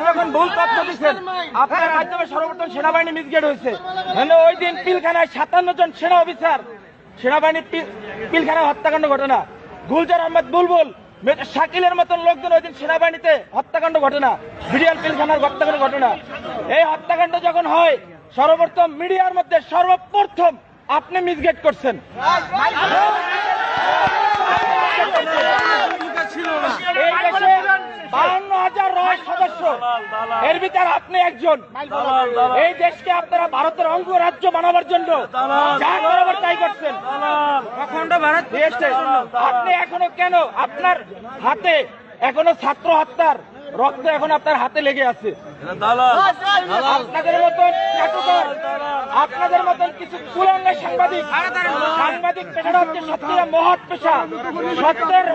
যখন ভুল তথ্য দিচ্ছেন, আপনার মাধ্যমে সর্বপ্রথম সেনাবাহিনী মিসগেট হয়েছে। ওই দিন পিলখানায় 57 জন সেনা অফিসার সেনাবাহিনী পিলখানায় হত্যাকাণ্ড ঘটনা, গুলজার আহমেদ বুলবুল, শাকিলের মতন লোকজন ওই দিন সেনাবাহিনীতে হত্যাকাণ্ড ঘটনা, বিডিআর পিলখানার হত্যাকাণ্ড ঘটনা। এই হত্যাকাণ্ড যখন হয়, সর্বপ্রথম মিডিয়ার মধ্যে সর্বপ্রথম আপনি মিসগেট করছেন। এই দেশে 52,000 রয় সদস্য, এর ভিতরে আপনি একজন। এই দেশকে আপনারা ভারতের অঙ্গরাজ্য বানাবার জন্য যা করাবার তাই করছেন। আপনি এখনো কেন আপনার হাতে এখনো ছাত্র হত্যার রক্ত এখন আপনার হাতে লেগে আছে? আপনাদের মতন আপনাদের মতন কিছু কুলাঙ্গা সাংবাদিক পেশাটা হচ্ছে সত্যিটা মহৎ পেশা, সত্যের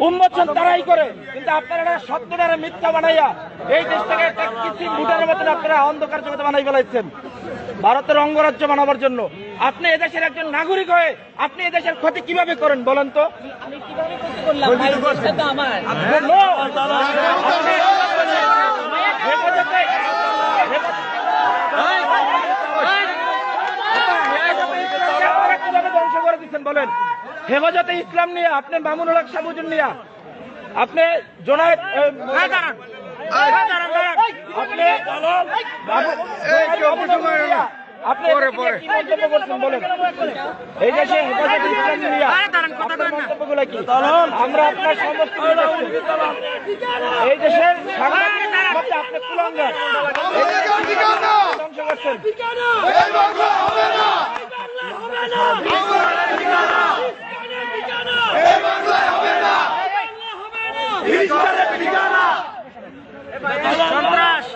উন্মোচন তারাই করে, কিন্তু আপনারা সত্যটারে মিথ্যা বানাইয়া এই দেশটাকে একটা কিছু ভুটানের মতন আপনারা অন্ধকার জগতে বানাই ফেলাইছেন ভারতের অঙ্গরাজ্য বানাবার জন্য। আপনি এদেশের একজন নাগরিক হয়ে আপনি এদেশের ক্ষতি কিভাবে করেন বলেন তো? ধ্বংস করে দিচ্ছেন বলেন? হেফাজতে ইসলাম নিয়ে আপনি মামুনুল হক সাবুজুর নিয়ে আপনি জোনায়েদ আপনি কি মন্তব্য করছেন বলেন? এই দেশে হেফাজতে ইসলাম নিয়ে মন্তব্যগুলো কি? আমরা আপনার সমস্ত এই দেশের আপনি কুলাঙ্গার ধ্বংস করছেন। সন্ত্রাস